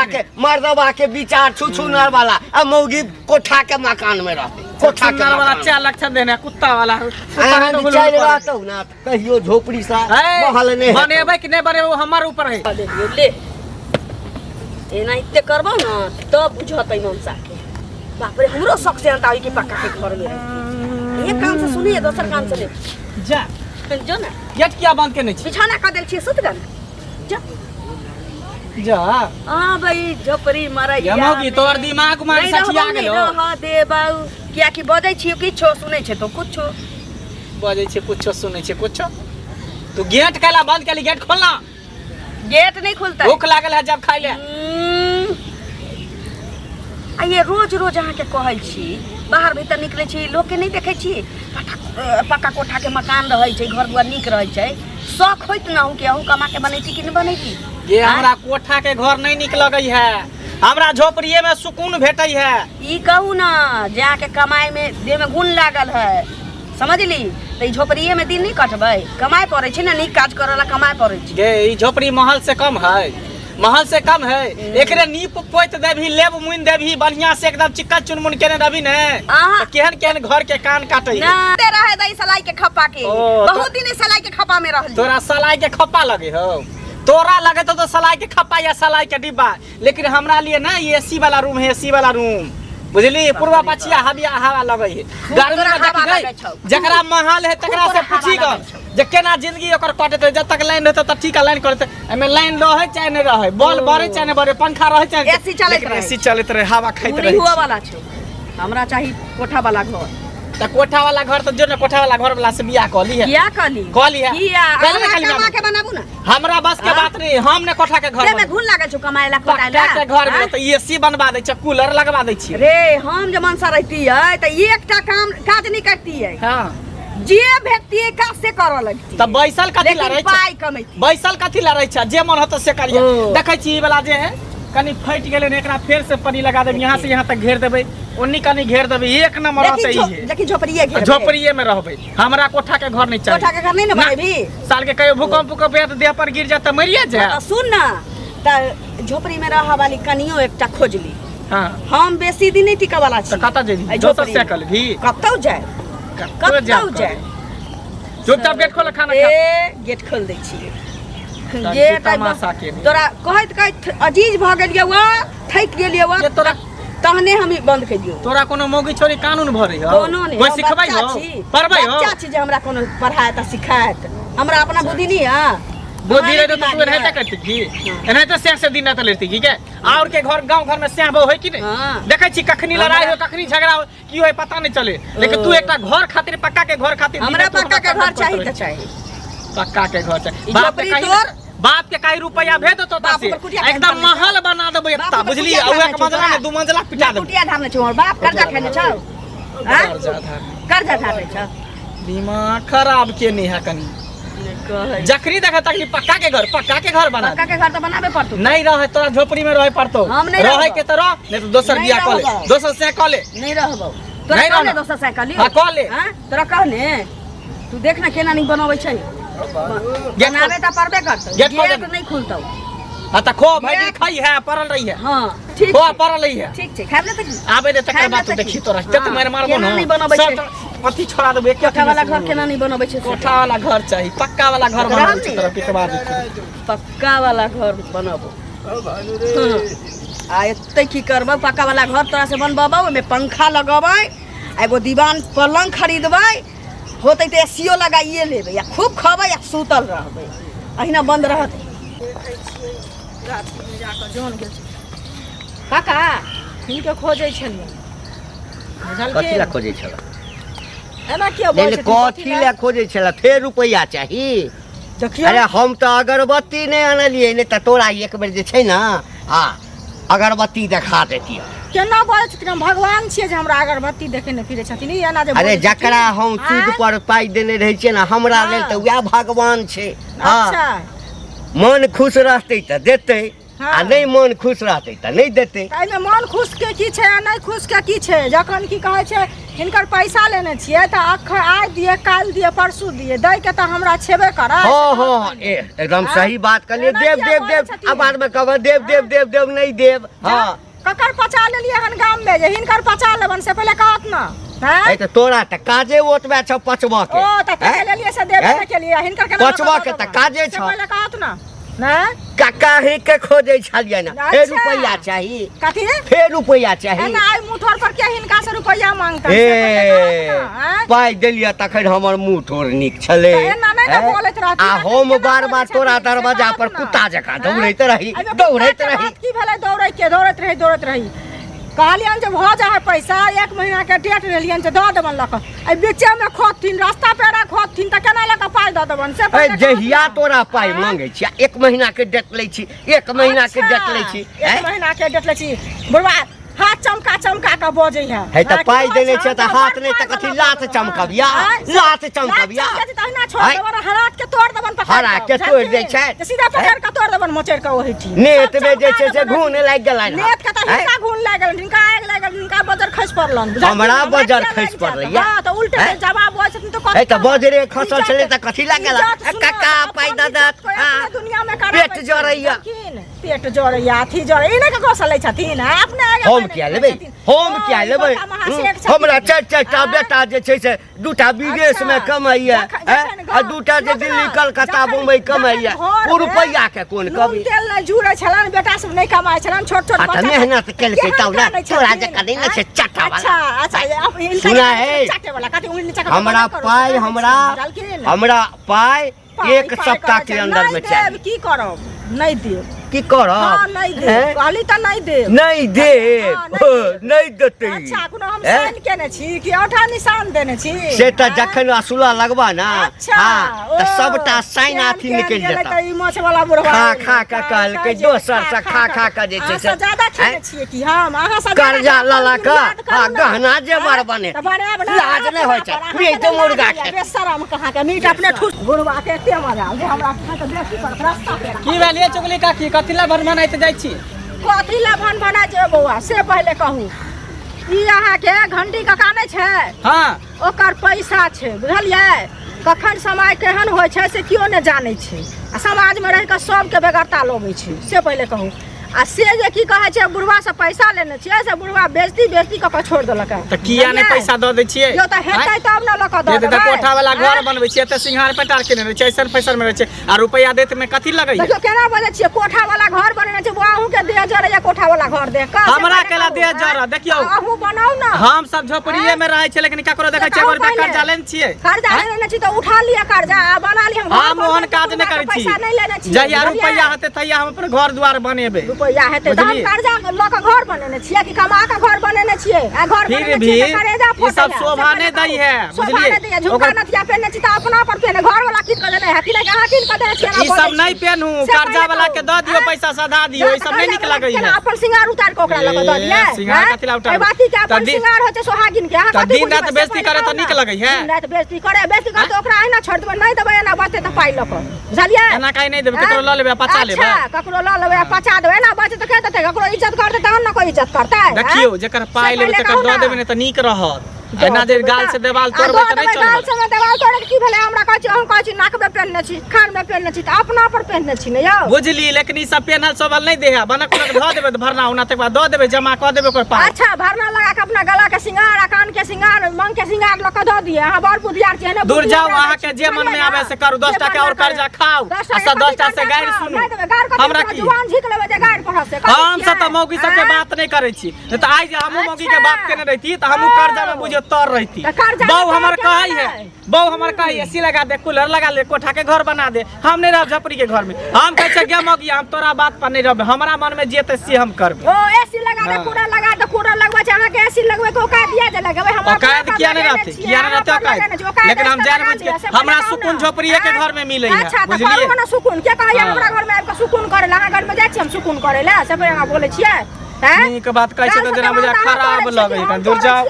के मर्दवा के विचार छुछुनर वाला अब मौगी कोठा के मकान में रहते कोठा के वाला 4 लाख देने कुत्ता वाला चल रहतो ना कहियो झोपड़ी सा महल ने बनेबे कि नहीं बने वो हमार ऊपर है ले एना इत्ते करबो ना तो बुझतै मनसा के बाप रे हमरो शौक से अंताई के पक्का के घर में रहती एक कान से सुनिए दोसर कान से ले जा जो ना गेट क्या बंद के नहीं बिछाना का देल छी सुत गन जा जा हां भाई झोपड़ी मारा या मौगी तोर दिमाग में सचिया गेलो हां दे बाऊ किया कि बजै छी किछो सुनै छै तो कुछो बजै छै कुछो सुनै छै कुछो तू गेट काला बंद केली गेट खोलना गेट नहीं खुलता भूख लागल है जब खाइ ले आ ये रोज रोज अहाँ के कहै छी बाहर भीतर निकले छी लोग के नहीं देखे छी पक्का कोठा के मकान रहै छै घर दुआर नीक रहै छै शौक होइत ना हूं के अहू कमा के बनैती कि नहीं बनैती ये हमरा कोठा के घर नहीं निक लगै है हमरा झोपड़िए में सुकून भेटै है ई कहू ना जे के कमाई में देह में गुण लागल है समझली त झोपड़िए में दिन नहीं कटबै कमाई पड़ै छै ना नीक काज करला कमाई पड़ै छै गे ई झोपड़ी महल से कम है महल से कम है एकरे नीप पोइत देभी लेब मुइन देभी बढ़िया से एकदम चिक्कन चुनमुन केने रभी ने केहन केहन घर के कान काटै ना ते रहे दई सलाई के खप्पा के बहुत दिन सलाई के खप्पा में रहली तोरा सलाई के खप्पा लगे हो तोरा लगे तो सलाई के खप्पा या सलाई के डिब्बा लेकिन हमरा लिए ना ये एसी वाला रूम है एसी वाला रूम बुझली पूर्वा पछिया हवा लगे है गर्मी में देख जकरा महल है तकरा से पूछी ग जे केना जिंदगी ओकर कटते जब तक लाइन रहते त ठीक लाइन करते एमे लाइन रहे चाहे नहीं रहे बॉल बरे चाहे नहीं बरे पंखा रहे चाहे एसी चलत रहे हवा खाइत रहे हुआ वाला छ हमरा चाहिए कोठा वाला घर त कोठा वाला घर तो जो ने कोठा वाला घर वाला से बियाह कली है क्या कली है कमा के बनाबू ना हमरा बस के बात नहीं हम ने कोठा के घर में घुन लागल छ कमाइला कोठाइला के घर में त एसी बनवा दै छ कूलर लगवा दै छी रे हम जे मनसा रहती है त एकटा काम काज नहीं करती है हां जे व्यक्ति का से करऽ लगती त बैसल कथि ला रहै छ पाई कमैती बैसल कथि ला रहै छ जे मन होत से करिया देखै छी ई वाला जे है कनी फट गेलै ने एकरा फेर से पनी लगा देब यहां से यहां तक घेर देबै ओन्नी कनी घेर देबै एक नंबर रहतै ई है देखि झोपड़िए में रहबै हमरा कोठा के घर नहीं चाहिए कोठा के घर नहीं न बनेबी साल के कहियो भूकंप के देह पर गिर जात त मरिया जा सुन ना त झोपड़ी में रह वाली कनियो एकटा खोजली हां हम बेसी दिन नहीं टिका वाला छी त कता जेबी दोसर साइकिल भी कतौ जाय कतौ जाय चुपचाप गेट खोल खाना खा गेट खोल दै छी गेट तोरा कहत अजीज भ गेलियै वा थक गेलियै वा तोरा तहने हम बंद कर दियो तोरा कोनो मौगी छोरी कानून भरै हो कोई सिखबै हो पढ़बै हो बच्चा छी जे हमरा कोनो पढ़ायत सिखायत हमरा अपना बुद्धि नहीं है बुद्धि रे तो तू रहता करती की एना तो से दिन त लेती की के और के घर गांव घर में स्याह होय की नहीं देखै छी कखनी लड़ाई हो कखनी झगड़ा हो की होय पता नहीं चले लेकिन तू एकटा घर खातिर पक्का के घर खातिर हमरा पक्का के घर चाहिए त चाहिए पक्का के घर चाहिए बाप के काई रुपया भेज दो तो से एकदम महल बना देबे एत्ता बुझली औए के मंजला में 2 मंजिला पिटा देबे कुटिया धारने छ बाप कर्जा खेने छ कर्जा धारने छ दिमाग खराब के नहीं है कनी जकरी देखा तक पक्का के घर बना पक्का के घर तो बनाबे पड़तो नहीं रहे तोरा झोपड़ी में रहे पड़तो रहे के तरह नहीं तो दोसर बियाह क ले दोसर से क ले नहीं रहबो तोरा क ले दोसर से क ले हां क ले हां तोरा कहने तू देख ना केना नहीं बनाबै छै बनाबे त परबे करतो गेट नहीं खुलतो हां त खो भाई खाई है परल रही है हां ठीक खो परल रही है ठीक छै खाबे त आबे दे तकर बात देखी तोरा जत मार मारबो ना नहीं बनाबै छै पति छोड़ा देबे कोठा वाला घर केना नहीं बनाबै छै कोठा वाला घर चाहिए पक्का वाला घर बनाबै छै तोरा पिटवा दे पक्का वाला घर बनाबो आ एते की करबो पक्का वाला घर तोरा से बनबाबो ओमे पंखा लगाबै एगो दीवान पलंग खरीदबै होतै त एसीओ लगाइए लेबै या खूब खबै या सुतल रहबै अहिना बंद रहतै रात में जाकर जोन गेल काका हिनके खोजै छलियै कथि ला खोजै छला एना किया बोलै छै कथि ला खोजै छला फेर रुपैया चाही देखियो अरे हम तो अगरबत्ती नहीं आनलिए ने त तोरा एक बेर जे छै ना अगरबत्ती देखा देतिया केना बोलै छथिन हम भगवान छियै जे हमरा अगरबत्ती देखे ने फिरे छथिन ई एना जे अरे जकरा हम सूद पर पाई देने रहै छियै ना हमरा लेल त वह भगवान छै अच्छा मन खुश रहतै त देतै हाँ। आ नहीं मन खुश रहते तो नहीं देते। एहिमे मन खुश के की छै आ नहीं खुश के की छै, जखन की कहै छै हिनकर पैसा लेने छियै तऽ आइ दिए काल्हि दिए परसू दिए, दै के तऽ हमरा छेबे करै। हाँ एकदम सही बात कहलिए। देव देव देव अब बाद में कहब देव देव देव देव नहीं देव। हाँ ककर पचा लेलिए हन गाम में जे हिनकर पचा लेबन से पहले कहत ना। हैं तो तोरा त काजे ओतबे छ पचवा के। ओ त के लेलिए से देबे के लिए हिनकर के पचवा के त काजे छ। पहले कहत ना ना काका ही के खोजे छलिए ना। फेर रुपया चाहिए। कथी फेर रुपया चाहिए। ना आई मुठोर पर के हिनका से रुपया मांगता से ए पाई देलिए तखन हमर मुंह ठोर निक छले। आ हम बार बार तोरा दरवाजा पर कुत्ता जका दौड़ैत रही दौड़ैत रही। की भेलै दौड़ैत रही कहलियन जे भ जा है पैसा 1 महीना के डेट लेलियन से दऽ देबन लक। ए बीचे में खोथिन रास्ता पेड़ा खोथिन त केना लक पाई दऽ देबन से ए जहिया तोरा पाई मांगे छी 1 महीना के डेट लै छी 1 महीना के डेट लै छी 1 महीना के डेट लै छी बुढ़वा हाथ चमका के बजै है त पाई देने छ त हाथ नहीं त कथि लात चमकबिया लात चमकबिया तहिना छोड़ देबन हाथ के तोड़ देबन पकड़ हरा के तोड़ दे छै सीधा पकड़ के तोड़ देबन मोचर के ओही ठी नेत में जे छै से घून लाग गेलै नेत के त हिनका घून लाग गेल हिनका आग लाग गेल हिनका बजर खस पड़लन हमरा बजर खस पड़लै हां त उल्टे से जवाब होय छथिन त ए त बजरे खसल छले त कथि लाग गेला काका पाई दादा दुनिया में पेट जरैया पेट जरैया अथी जरै इने के गोसलै छथिन अपने आगे हम क्या लेबै हमरा 4-4टा बेटा जे छै से 2टा विदेश में कमाइया आ 2टा जे दिल्ली कलकत्ता मुंबई कमाइया ओ रुपया के कोन कभी तेल नै जुरै छलन बेटा सब नै कमाय छलन छोट छोट बच्चा मेहनत केलकै तौ ना तोरा जे कदै न छै चटा वाला। अच्छा सुना है चटे वाला कथि उंगली चका हमरा पाई हमरा पाई 1 सप्ताह के अंदर में चाहिए। की करब नहीं देब की करब हां नहीं देब कहली त नहीं देब नहीं देब नहीं देते। अच्छा कोनो हम साइन केने छी कि औठा निशान देने छी से त जखन असुला लगबा ना हां त सबटा साइन आथी निकल जेता त ई माछ वाला बुढ़वा खा के कहलकै दोसर से खा के जे छै से ज्यादा खेने छी कि हम अहाँ से कर्जा लला का हां गहना जेवर बने लाज नहीं होय छै मीट मुर्गा के बेशरम कहाँ के मीट अपने ठुस बुढ़वा के एते मजा जे हमरा खा के बेसी पर रास्ता पे की भेलिए चुगली काकी कथिला भन बनाइत जाइ छी कथिला भन बना जे बौआ से पहले कहू ई अहाँ के घंटी का काने छै हां ओकर पैसा छै बुझलियै कखन समय केहन होइ छै से कियो ने जानै छै आ समाज में रह के सब के बेगरता लगै छै से पहले कहू आ से जे की कहै छै बुढ़वा से पैसा लेने छियै से बुढ़वा बेइज्जती क के छोड़ देलक त किया ने पैसा द दै छियै यो त हेतै तब न लक द दे कोठा वाला घर बनबै छियै त सिंहार पटार के ने छै ऐसन पैसा में रहै छै आ रुपया देत में कथि लगै छै देखियो केना बजै छियै कोठा वाला घर बनेने छै बुआहू के दे जरे या कोठा वाला घर दे हमरा केला दे जरा देखियो अहू बनाऊ ना हम सब झोपड़िए में रहै छै लेकिन ककरो देखै छै एगो कर्जा लेने छियै कर्जा लेने छी त उठा लिया कर्जा आ बना लिया हम ओहन काज नै करै छी पैसा नै लेने छी जहिया रुपया हेतै तहिया हम अपन घर द्वार बनेबै रुपया हेतै त हम कर्जा ल के घर बनेने छियै कि कमा के घर बनेने छियै आ घर फिर भी ये सब शोभा नै दै है बुझलिए झुमका नथिया पहनने छी त अपना पर पहने घर वाला किन के देने है कि नहीं अहाँ किन के देने छियै ई सब नै पहनू कर्जा वाला के द दियो पैसा सधा दियो ई सब नै निक लगै है अपन सिंगार उतार के ओकरा लग द दियै सिंगार कथि ला उतार बाकी के अपन सिंगार होय छै सोहागिन के त दिन रात बेइज्जती करे त निक लगै है दिन रात बेइज्जती करे त ओकरा आइना छोड़ देबै नै देबै ना बचते त पाई लक बुझलियै एना काई नै देबै ककरो ल लेबै पचा लेबै अच्छा ककरो ल लेबै पचा देबै ना बचते त कहते ककरो इज्जत करते तहन न कोई इज्जत करता है देखियो जेकर पाई लेबै तकर द देबै नै त निक रहत एना देर गाल से देवाल तोड़बै त नै चलबै गाल से देवाल तोड़े की भेलै हमरा कहै छी हम कहै छी नाक में पहनने छी कान में पहनने छी त अपना पर पहनने छी ने यौ बुझली लेकिन ई सब पहनल सबल नै देहा बनक ध देबै त भरना उना तक बाद द देबै जमा क देबै ओकर पाई अच्छा भरना लगा के अपना गला के सिंगार आ कान के सिंगार मंग के सिंगार ल के द दिए हां बड़ बुधियार छै ने दूर जाओ अहाँ के जे मन में आवे से करू 10 टका और कर्जा खाओ आ 10 टका से गाइर सुनू हमरा की जुबान झिक लेबै जे गाइर पढ़त से हम सब त मौगी सब के बात नै करै छी त आइ जे हमहु मौगी के बात केने रहिती त हमहु कर्जा में बुझियो तर रहिती बहु हमर कहै है बहु हमर कहै एसी लगा दे कूलर लगा ले कोठा के घर बना दे हम नै रहब झपड़ी के घर में हम कहै छै गे मौगी हम तोरा बात पर नै रहब हमरा मन में जेते से हम करब ओ एसी लगा दे कूलर लगा दे कूलर लगवा छै अहाँ के एसी लगवे के औकात दिया जे लगबै हम औकात किया नै रहते औकात लेकिन हम जान बुझ के हमरा सुकून झोपड़िए के घर में मिलै है अच्छा त करू ना सुकून के कहै हमरा घर में आब के सुकून करे ला अहाँ घर में जाय छी हम सुकून करे ला से पे अहाँ बोलै छियै हैं नीक बात कहै छै त जना मुझे खराब लगै है दूर जाओ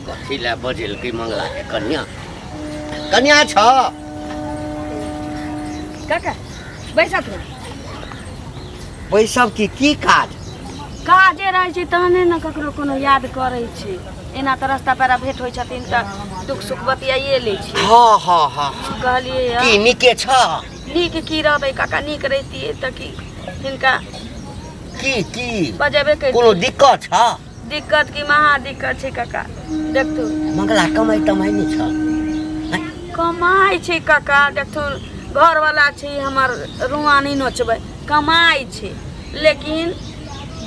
कथिला बजल की मंगला के कन्या छ काका बैसत रह बैसब की काज काजे रहै छै तहने न ककरो कोनो याद करै छै एना तऽ रास्ता पेरा भेट होइ छथिन तऽ दुख सुख बतियाइए लै छी हाँ कहलिए की नीके छ नीक की रहबै काका नीक रहितियै तऽ की हिनका की बजेबे करै कोनो दिक्कत छ दिक्कत की महा दिक्कत छै काका देखतू मंगला कमाई तमाई नहीं छ कमाई छै काका देखतू घर वाला छै हमर रुआ नहीं नोचबै कमाई छै लेकिन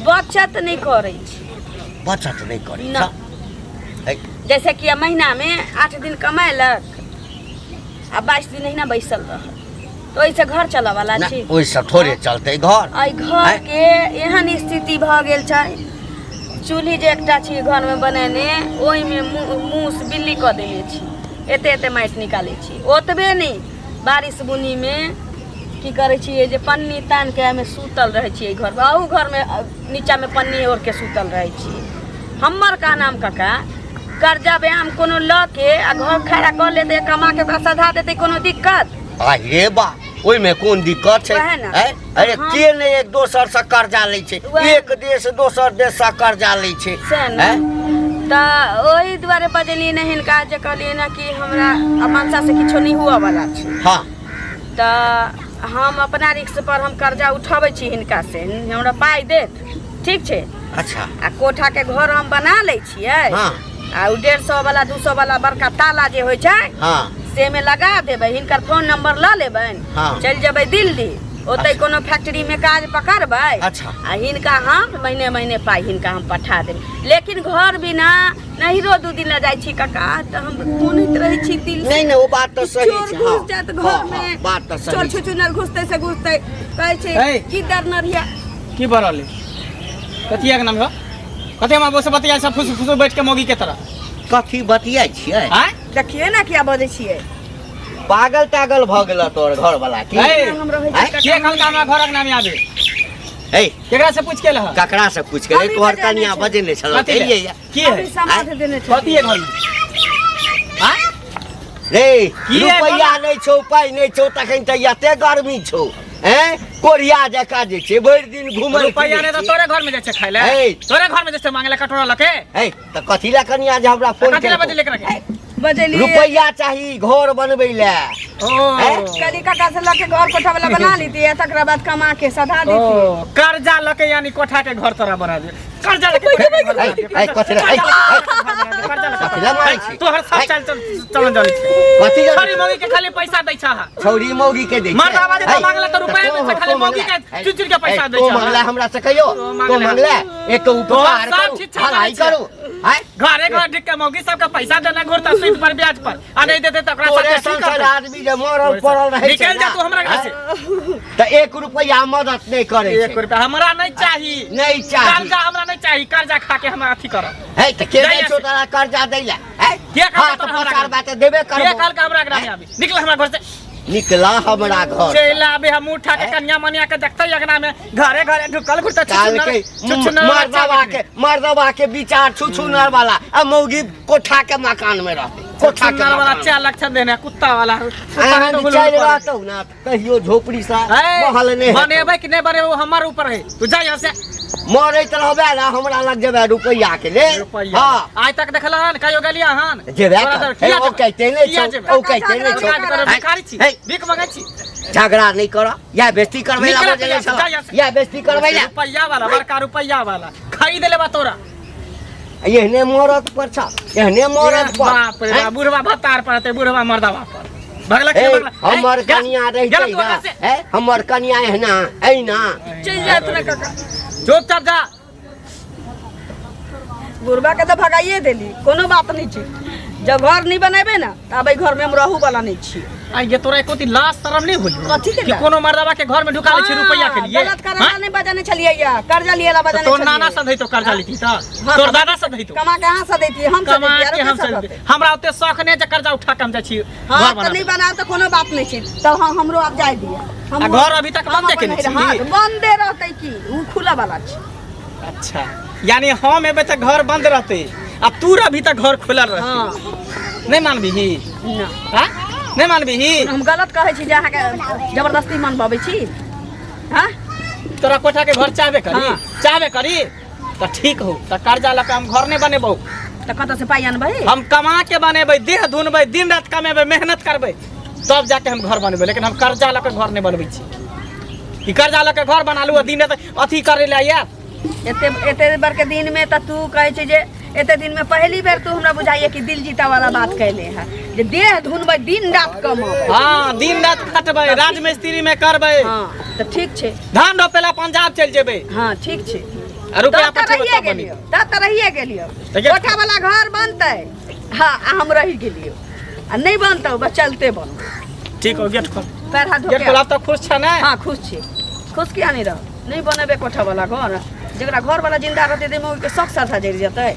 बचत नहीं करे छै बचत नहीं करे ना। जैसे कि महीना में 8 दिन कमालक आ 22 दिन अहिना बैसल रह तो ऐसे घर चला वाला छै ओइसे थोड़े चलते घर आई घर के एहन स्थिति भ गेल छै चूल्ही जे एकटा छी घर में बनेने ओहि में मूस बिल्ली क देले छी एते माटि निकाले छी ओतबे नहीं बारिश बुनी में की करे छी जे पन्नी तान के में सूतल रहे छी घर में अहू घर में नीचा में पन्नी ओढ़ के सूतल रहे छी हमर का नाम काका कर्जा व्यायाम कोनो ल के आ घर खड़ा कर लेते कमा के सधा देते कोनो दिक्कत अरे बा ओइ में कोन दिक्कत छै अरे के ने एक दोसर से कर्जा लै छै एक देश दोसर देश से कर्जा लै छै त ओही दुआरे बजलिए न हिनका जे कहलिए ना कि हमरा मनसा से किछो नहीं हुआ वाला छै हां त हम अपना रिक्स पर हम कर्जा उठाबै छी हिनका से हमरा पाई देत ठीक छै अच्छा आ कोठा के घर हम बना लै छियै हां आ 150 वाला 200 वाला बड़का ताला जे होइ छै हां से में लगा देबै हिनकर फोन नंबर ल लेबैन चल जेबै दिल्ली ओतै कोनो फैक्ट्री में काज पकड़बै अच्छा आ हिनका हम महीने पाई हिनका हम पठा देबै लेकिन घर बिना नहिरो 2 दिन ल जाइ छी काका त हम कोनैत रहै छी दिल नहीं वो बात तो सही छै हां जात घर में बात तो सही चोर छुचुनर घुसते से घुसते कहै छै की डर नरिया की बरले कतिया के नाम हो कते में बस बतिया सब फुस फुस बैठ के मोगी के तरह कथी बतियाइ छियै हैं देखिए ना क्या बजै छियै पागल टागल भ गेल तोर घर वाला की हम रहै छी के कहल का हमरा घरक नाम आबे ए केकरा से पूछ के लह ककरा से पूछ के तोहर कनिया बजे ने छल की है समाध देने छै कथी है घर में हैं रे की है रुपैया नहीं छौ पाई नहीं छौ तखन त एते गर्मी छौ हैं कोरिया जका जे छै भरि दिन घुमल रुपैया ने तो तोरे घर में जाय छै खाय ले तोरे घर में जैसे मांगले कटोरा लके ए त कथी ला कनिया जे हमरा फोन कथी ला बजे लेकर के बजलिए रुपैया चाही घर बनबै ले कली काका से लके घर कोठा वाला बना लीती तकरा बाद कमा के सधा देती कर्जा लके यानी कोठा के घर तोरा बना दे कर्जा लके ए कथी ला कथी ला मारै छी तोहर सब चल जानी छै कथी ला छोरी मौगी के खाली पैसा दै छ छौरी मौगी के दै मर्द आवाज तो मांगला तो रुपया दे छै खाली मौगी के चुचुर के पैसा दै तो छ मांगला हमरा से कहियो तो मांगला एक तो उपकार करू भलाई करू घरे घर ढिक के मौगी सबके पैसा देना घुरता सूद पर ब्याज पर आ नहीं देते त ओकरा तोरे साथे संसार आदमी जे मरल पड़ल रहै छै निकल जा तू हमरा घर से त 1 रुपया मदद नहीं करे 1 रुपया हमरा नहीं चाहिए नहीं चाहिए कर्जा हमरा नहीं चाहिए कर्जा खा के हमरा अथी कर है त के दै छौ तोरा कर्जा दै ले है के हां त प्रचार बात देबे करबो के काल का हमरा ग्राम आबी निकल हमरा घर से निकला हमरा घर चला बे हम उठा के कन्या मनिया के देखते यगना में घरे घरे ढुकल घुरता काल के मर्दवा के विचार छुछुनर वाला आ मौगी कोठा के मकान में रहते कोठा के वाला 4 लाख देने कुत्ता वाला चल रहतौ ना कहियो झोपड़ी सा महल ने बनेबै कि नहीं बनेबै हमर ऊपर है तू जा यहां से मरैत रहबे ना हमरा लग जेबे रुपैया के ले हां आज तक देखलन कहियो गेलिया हन जेबे ओ कहते नहीं छौ ओ कहते नहीं छौ भिखारी छी भीख मांगै छी झगड़ा नहीं करो या बेइज्जती करबै ला बोले छ या बेइज्जती करबै ला रुपैया वाला बड़का रुपैया वाला खरीद लेबा तोरा एहने मरद पर छ एहने मरद पर बाप रे बुढ़वा भतार परते बुढ़वा मर्दवा पर भगला के भगला हमर कन्या रहितै ना है हमर कन्या एहना एना चल जात ना काका चुपचाप जा बुढ़वा के तो भगाइए देली कोनो बात नहीं छै जब घर नहीं बनेबे ना तब घर में हम रहू वाला नहीं छी आ ये तोरा कोती लाश शरम नहीं होल कथी के कि कोनो मर्दवा के घर में ढुका ले छी रुपैया के लिए गलत करना नहीं बजाने चलिए या कर्जा लिए ला बजाने तो नाना से धई तो कर्जा लीती त तोर दादा से धई तो कमा के हां से देती हम से कमा के हम से हमरा ओते शौक ने जे कर्जा उठा के हम जा छी हां त नहीं बना तो कोनो बात नहीं छी त हमरो आप जाय दिया हम घर अभी तक बंद के नहीं छी बंदे रहते की उ खुला वाला छी अच्छा यानी हम एबे त घर बंद रहते अब तू अभी तक घर खुलल रहते हां नहीं मानबी ना हां नहीं मानबी हम गलत कहै छी जे अहाँ के जबरदस्ती मानबाबै छी हां तोरा कोठा के घर चाहबे करी हाँ। चाहबे करी तो ठीक हो तो कर्जा लगा हम घर नहीं बनेबो तो कत से पाई अनबै हम कमा के बनेबै देह धुनबै दिन रात कमेबै मेहनत करबै तब जाके हम घर बनेबै लेकिन हम कर्जा लगा घर नहीं बनबै छी कि कर्जा लगा घर बना लू दिन रात अथी करे ला यार एते बार के दिन में त तू कहे छै जे एते दिन में पहली बेर तू हमरा बुझाइए कि दिल जीता वाला बात कहले है जे देह धुनबै दिन रात कमाबै हाँ दिन रात खटबै राज मिस्त्री में करबै हाँ तो ठीक छै धान रोपेला पंजाब चल जेबै हाँ ठीक छै रुपया तब पठेबै रहिए तब बनी गेलियो तब त रहिए गेलियो देखिए। कोठा वाला घर बनतै हाँ आ हम रहि गेलियो आ नहीं बनतौ बस चलते बन ठीक हो गेट खोल पैर हाथ गेट धोके खोल अब तो खुश छ ना हाँ खुश छी खुश किया नहीं रह नहीं बनेबे कोठा वाला घर जरा घर वाला जिंदा रहते देमो के शौक साथा जरि जतै